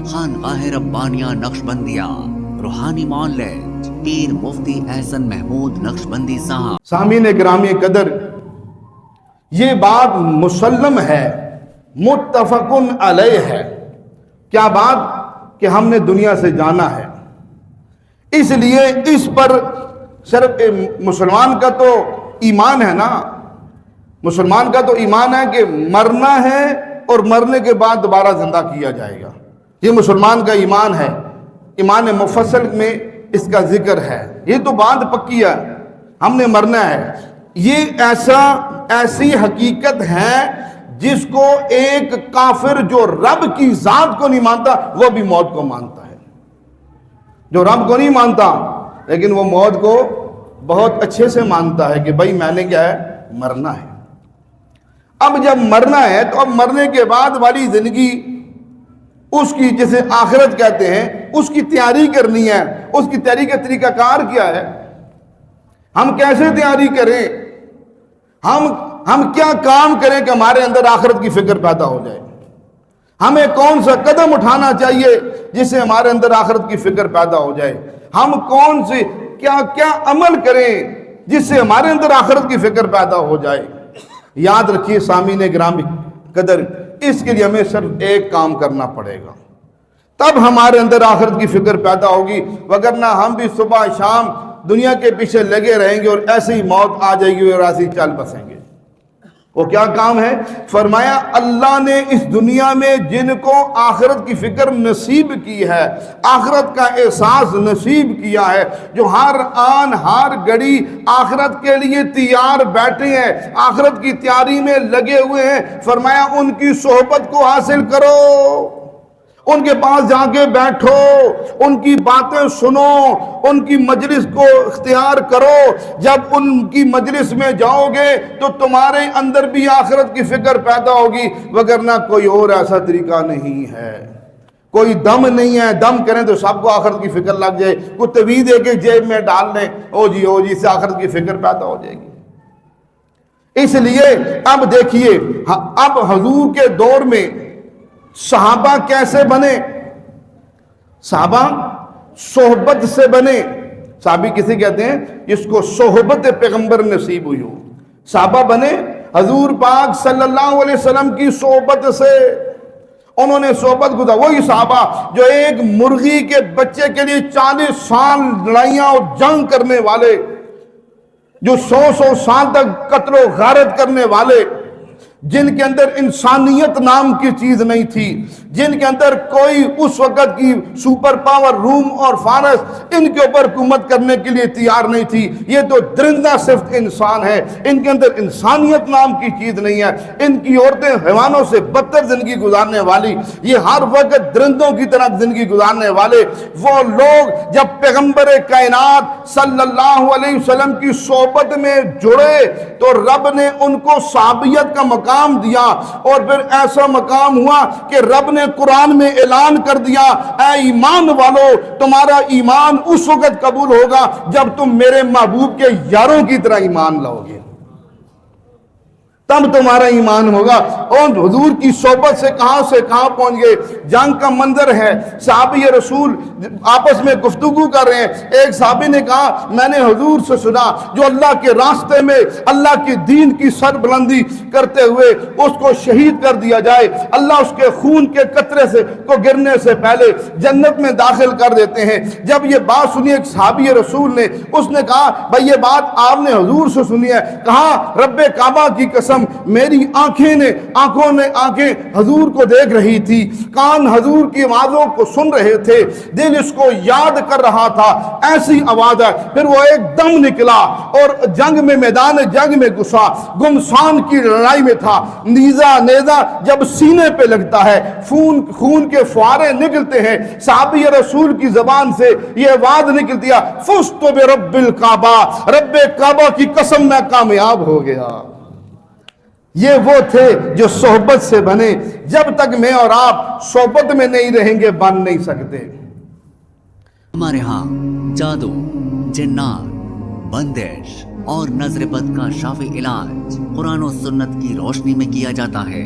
خانقاہ ربانیہ نقشبندیہ روحانی مولد پیر مفتی احسن محمود نقشبندی صاحب۔ سامعین گرامی قدر، یہ بات مسلم ہے، متفق علیہ ہے۔ کیا بات کہ ہم نے دنیا سے جانا ہے، اس لیے اس پر صرف مسلمان کا تو ایمان ہے نا، مسلمان کا تو ایمان ہے کہ مرنا ہے اور مرنے کے بعد دوبارہ زندہ کیا جائے گا۔ یہ مسلمان کا ایمان ہے، ایمان مفصل میں اس کا ذکر ہے۔ یہ تو بات پکی ہے، ہم نے مرنا ہے۔ یہ ایسی حقیقت ہے جس کو ایک کافر جو رب کی ذات کو نہیں مانتا وہ بھی موت کو مانتا ہے۔ جو رب کو نہیں مانتا لیکن وہ موت کو بہت اچھے سے مانتا ہے کہ بھائی میں نے کیا ہے، مرنا ہے۔ اب جب مرنا ہے تو اب مرنے کے بعد والی زندگی، اس کی جسے آخرت کہتے ہیں، اس کی تیاری کرنی ہے۔ اس کی تیاری کا طریقہ کار کیا ہے؟ ہم کیسے تیاری کریں؟ ہم کیا کام کریں کہ ہمارے اندر آخرت کی فکر پیدا ہو جائے؟ ہمیں کون سا قدم اٹھانا چاہیے جس سے ہمارے اندر آخرت کی فکر پیدا ہو جائے؟ ہم کون سے کیا عمل کریں جس سے ہمارے اندر آخرت کی فکر پیدا ہو جائے؟ یاد رکھیے سامعین گرامی قدر، اس کے لیے ہمیں صرف ایک کام کرنا پڑے گا، تب ہمارے اندر آخرت کی فکر پیدا ہوگی، وگرنہ ہم بھی صبح شام دنیا کے پیچھے لگے رہیں گے اور ایسے ہی موت آ جائے گی اور ایسے ہی چل بسیں گے۔ وہ کیا کام ہے؟ فرمایا اللہ نے اس دنیا میں جن کو آخرت کی فکر نصیب کی ہے، آخرت کا احساس نصیب کیا ہے، جو ہر آن ہر گھڑی آخرت کے لیے تیار بیٹھے ہیں، آخرت کی تیاری میں لگے ہوئے ہیں، فرمایا ان کی صحبت کو حاصل کرو، ان کے پاس جا کے بیٹھو، ان کی باتیں سنو، ان کی مجلس کو اختیار کرو۔ جب ان کی مجلس میں جاؤ گے تو تمہارے اندر بھی آخرت کی فکر پیدا ہوگی، وگرنہ کوئی اور ایسا طریقہ نہیں ہے، کوئی دم نہیں ہے۔ دم کریں تو سب کو آخرت کی فکر لگ جائے، کوئی تویز دے کے جیب میں ڈال لیں، او جی سے آخرت کی فکر پیدا ہو جائے گی۔ اس لیے اب دیکھیے، اب حضور کے دور میں صحابہ کیسے بنے؟ صحابہ صحبت سے بنے۔ صحابی کسی کہتے ہیں جس کو صحبت پیغمبر نصیب ہوئی ہو۔ صحابہ بنے حضور پاک صلی اللہ علیہ وسلم کی صحبت سے، انہوں نے صحبت گزاری۔ وہی صحابہ جو ایک مرغی کے بچے کے لیے 40 سال لڑائیاں اور جنگ کرنے والے، جو 100 سال تک قتل و غارت کرنے والے، جن کے اندر انسانیت نام کی چیز نہیں تھی، جن کے اندر کوئی اس وقت کی سپر پاور روم اور فارس ان کے اوپر حکومت کرنے کے لیے تیار نہیں تھی۔ یہ تو درندہ صفت انسان ہے، ان کے اندر انسانیت نام کی چیز نہیں ہے، ان کی عورتیں حیوانوں سے بدتر زندگی گزارنے والی، یہ ہر وقت درندوں کی طرح زندگی گزارنے والے وہ لوگ جب پیغمبر کائنات صلی اللہ علیہ وسلم کی صحبت میں جڑے تو رب نے ان کو صحابیت کا مقام دیا، اور پھر ایسا مقام ہوا کہ رب نے قرآن میں اعلان کر دیا، اے ایمان والو تمہارا ایمان اس وقت قبول ہوگا جب تم میرے محبوب کے یاروں کی طرح ایمان لاؤ گے، تب تمہارا ایمان ہوگا۔ اور حضور کی صحبت سے کہاں پہنچ گئے؟ جنگ کا منظر ہے، صحابی رسول آپس میں گفتگو کر رہے ہیں۔ ایک صحابی نے کہا میں نے حضور سے سنا جو اللہ کے راستے میں اللہ کے دین کی سر بلندی کرتے ہوئے اس کو شہید کر دیا جائے، اللہ اس کے خون کے قطرے سے کو گرنے سے پہلے جنت میں داخل کر دیتے ہیں۔ جب یہ بات سنی ایک صحابی رسول نے، اس نے کہا بھائی یہ بات آپ نے حضور سے سنی ہے؟ کہا رب کعبہ کی قسم میری آنکھیں حضور کو دیکھ رہی تھی، کان حضور کی آوازوں کو سن رہے تھے، دل اس کو یاد کر رہا تھا، ایسی آواز ہے۔ پھر وہ ایک دم نکلا اور میدان جنگ میں گھسا، گمسان کی لڑائی میں تھا، نیزہ جب سینے پہ لگتا ہے خون کے فوارے نکلتے ہیں، صحابی رسول کی زبان سے یہ آواز نکلتی ہے فزت برب الکعبہ، رب کعبہ کی قسم میں کامیاب ہو گیا۔ یہ وہ تھے جو صحبت سے بنے، جب تک میں اور آپ صحبت میں نہیں رہیں گے بن نہیں سکتے۔ ہمارے ہاں جادو، جنات، بندش اور نظر بد کا شافی علاج قرآن و سنت کی روشنی میں کیا جاتا ہے۔